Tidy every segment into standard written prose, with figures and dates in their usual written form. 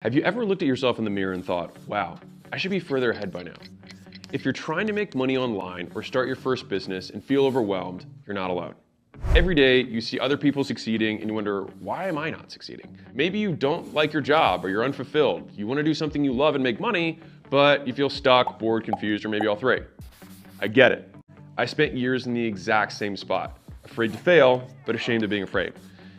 Have you ever looked at yourself in the mirror and thought, wow, I should be further ahead by now? If you're trying to make money online or start your first business and feel overwhelmed, you're not alone. Every day you see other people succeeding and you wonder, why am I not succeeding? Maybe you don't like your job or you're unfulfilled. You want to do something you love and make money, but you feel stuck, bored, confused, or maybe all three. I get it. I spent years in the exact same spot, afraid to fail, but ashamed of being afraid.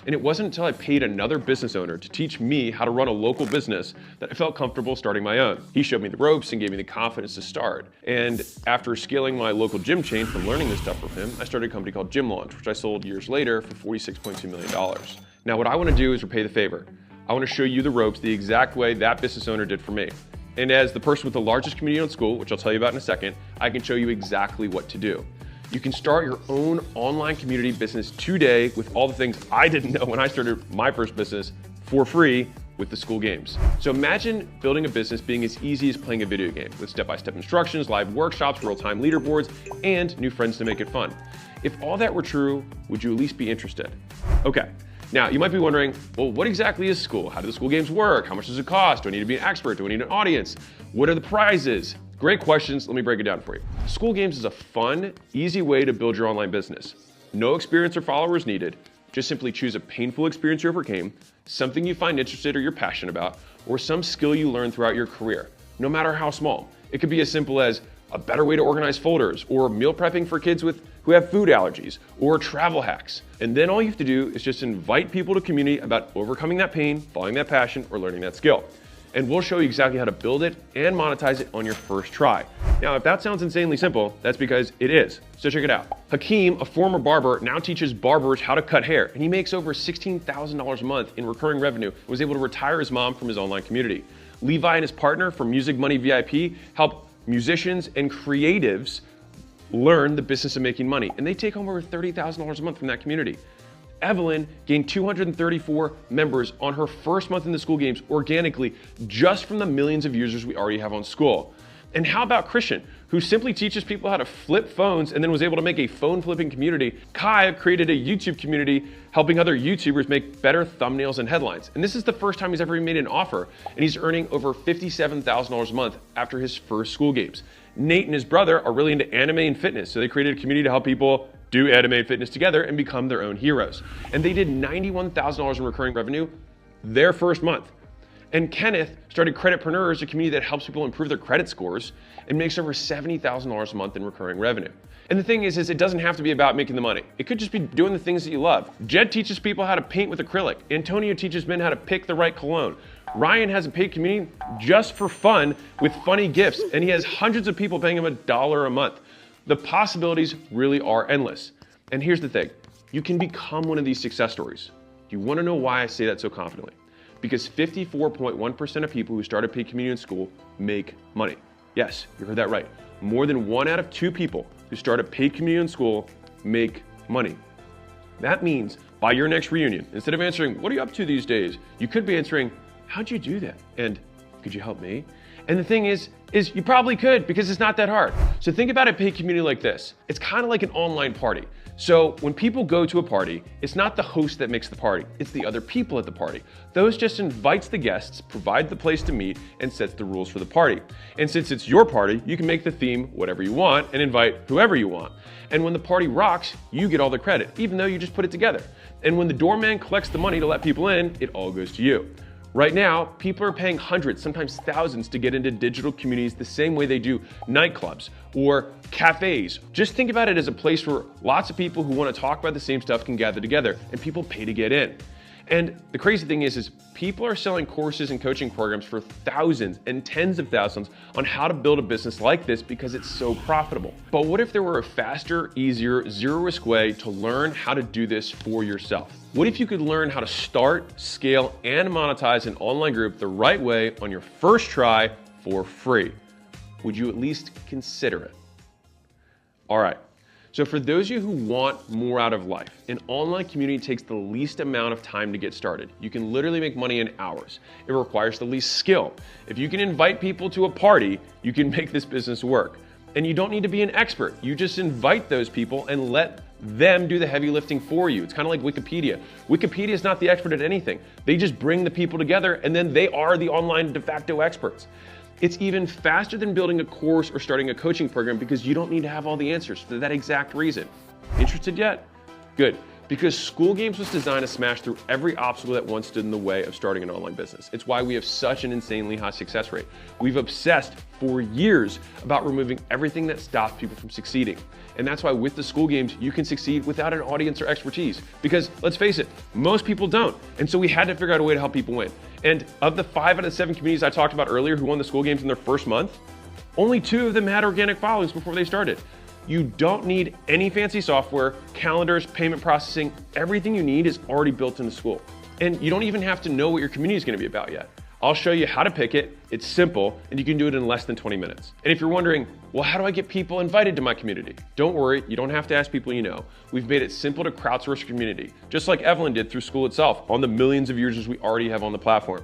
And it wasn't until I paid another business owner to teach me how to run a local business that I felt comfortable starting my own. He showed me the ropes and gave me the confidence to start. And after scaling my local gym chain from learning this stuff from him, I started a company called Gym Launch, which I sold years later for $46.2 million. Now what I want to do is repay the favor. I want to show you the ropes the exact way that business owner did for me. And as the person with the largest community on Skool, which I'll tell you about in a second, I can show you exactly what to do. You can start your own online community business today with all the things I didn't know when I started my first business for free with the Skool Games. So imagine building a business being as easy as playing a video game with step-by-step instructions, live workshops, real-time leaderboards, and new friends to make it fun. If all that were true, would you at least be interested? Okay, now you might be wondering, well, what exactly is Skool? How do the Skool Games work? How much does it cost? Do I need to be an expert? Do I need an audience? What are the prizes? Great questions, let me break it down for you. Skool Games is a fun, easy way to build your online business. No experience or followers needed. Just simply choose a painful experience you overcame, something you find interested or you're passionate about, or some skill you learned throughout your career, no matter how small. It could be as simple as a better way to organize folders, or meal prepping for kids who have food allergies, or travel hacks. And then all you have to do is just invite people to community about overcoming that pain, following that passion, or learning that skill. And we'll show you exactly how to build it and monetize it on your first try. Now, if that sounds insanely simple, that's because it is. So check it out. Hakeem, a former barber, now teaches barbers how to cut hair, and he makes over $16,000 a month in recurring revenue and was able to retire his mom from his online community. Levi and his partner from Music Money VIP help musicians and creatives learn the business of making money, and they take home over $30,000 a month from that community. Evelyn gained 234 members on her first month in the Skool Games organically, just from the millions of users we already have on Skool. And how about Christian, who simply teaches people how to flip phones and then was able to make a phone flipping community? Kai created a YouTube community helping other YouTubers make better thumbnails and headlines. And this is the first time he's ever made an offer, and he's earning over $57,000 a month after his first Skool Games. Nate and his brother are really into anime and fitness, so they created a community to help people do anime and fitness together and become their own heroes. And they did $91,000 in recurring revenue their first month. And Kenneth started Creditpreneurs, a community that helps people improve their credit scores, and makes over $70,000 a month in recurring revenue. And the thing is it doesn't have to be about making the money. It could just be doing the things that you love. Jed teaches people how to paint with acrylic. Antonio teaches men how to pick the right cologne. Ryan has a paid community just for fun with funny gifts, and he has hundreds of people paying him $1 a month. The possibilities really are endless. And here's the thing, you can become one of these success stories. Do you want to know why I say that so confidently? Because 54.1% of people who start a paid community in Skool make money. Yes, you heard that right. More than 1 out of 2 people who start a paid community in Skool make money. That means by your next reunion, instead of answering, what are you up to these days? You could be answering, how'd you do that? And could you help me? And the thing is you probably could, because it's not that hard. So think about a paid community like this. It's kind of like an online party. So when people go to a party, it's not the host that makes the party, it's the other people at the party. Those just invites the guests, provide the place to meet, and sets the rules for the party. And since it's your party, you can make the theme whatever you want and invite whoever you want. And when the party rocks, you get all the credit, even though you just put it together. And when the doorman collects the money to let people in, it all goes to you. Right now, people are paying hundreds, sometimes thousands, to get into digital communities the same way they do nightclubs or cafes. Just think about it as a place where lots of people who want to talk about the same stuff can gather together, and people pay to get in. And the crazy thing is people are selling courses and coaching programs for thousands and tens of thousands on how to build a business like this because it's so profitable. But what if there were a faster, easier, zero-risk way to learn how to do this for yourself? What if you could learn how to start, scale, and monetize an online group the right way on your first try for free? Would you at least consider it? All right. So for those of you who want more out of life, an online community takes the least amount of time to get started. You can literally make money in hours. It requires the least skill. If you can invite people to a party, you can make this business work. And you don't need to be an expert. You just invite those people and let them do the heavy lifting for you. It's kind of like Wikipedia. Wikipedia is not the expert at anything. They just bring the people together and then they are the online de facto experts. It's even faster than building a course or starting a coaching program because you don't need to have all the answers for that exact reason. Interested yet? Good. Because Skool Games was designed to smash through every obstacle that once stood in the way of starting an online business. It's why we have such an insanely high success rate. We've obsessed for years about removing everything that stops people from succeeding. And that's why with the Skool Games, you can succeed without an audience or expertise. Because let's face it, most people don't. And so we had to figure out a way to help people win. And of the 5 out of 7 communities I talked about earlier who won the Skool Games in their first month, only 2 of them had organic followings before they started. You don't need any fancy software, calendars, payment processing. Everything you need is already built into Skool. And you don't even have to know what your community is going to be about yet. I'll show you how to pick it. It's simple, and you can do it in less than 20 minutes. And if you're wondering, well, how do I get people invited to my community? Don't worry, you don't have to ask people you know. We've made it simple to crowdsource your community, just like Evelyn did through Skool itself on the millions of users we already have on the platform.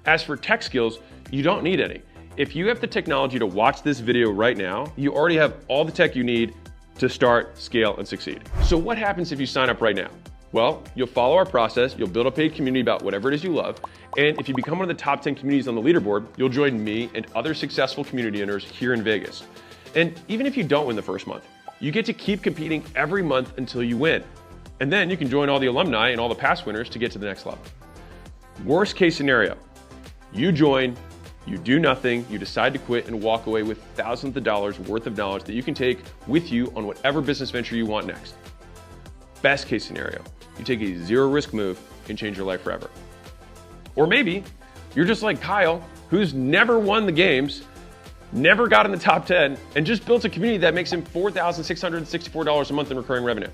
As for tech skills, you don't need any. If you have the technology to watch this video right now, you already have all the tech you need to start, scale, and succeed. So what happens if you sign up right now? Well, you'll follow our process, you'll build a paid community about whatever it is you love, and if you become one of the top 10 communities on the leaderboard, you'll join me and other successful community owners here in Vegas. And even if you don't win the first month, you get to keep competing every month until you win. And then you can join all the alumni and all the past winners to get to the next level. Worst case scenario, you join, you do nothing, you decide to quit and walk away with thousands of dollars worth of knowledge that you can take with you on whatever business venture you want next. Best case scenario, you take a zero risk move and change your life forever. Or maybe you're just like Kyle, who's never won the games, never got in the top 10, and just built a community that makes him $4,664 a month in recurring revenue.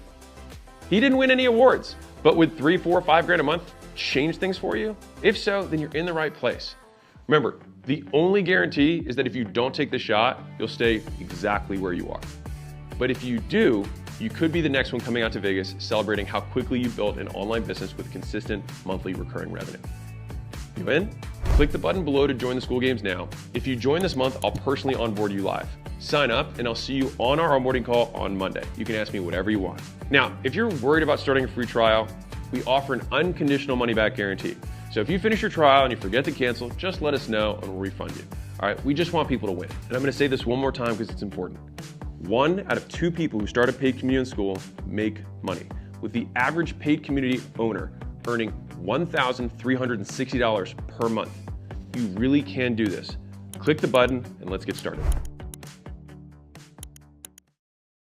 He didn't win any awards, but would 3, 4, 5 grand a month change things for you? If so, then you're in the right place. Remember, the only guarantee is that if you don't take the shot, you'll stay exactly where you are. But if you do, you could be the next one coming out to Vegas celebrating how quickly you built an online business with consistent monthly recurring revenue. You in? Click the button below to join the Skool Games now. If you join this month, I'll personally onboard you live. Sign up and I'll see you on our onboarding call on Monday. You can ask me whatever you want. Now, if you're worried about starting a free trial, we offer an unconditional money back guarantee. So if you finish your trial and you forget to cancel, just let us know and we'll refund you. All right, we just want people to win. And I'm gonna say this one more time because it's important. 1 out of 2 people who start a paid community in Skool make money, with the average paid community owner earning $1,360 per month. You really can do this. Click the button and let's get started.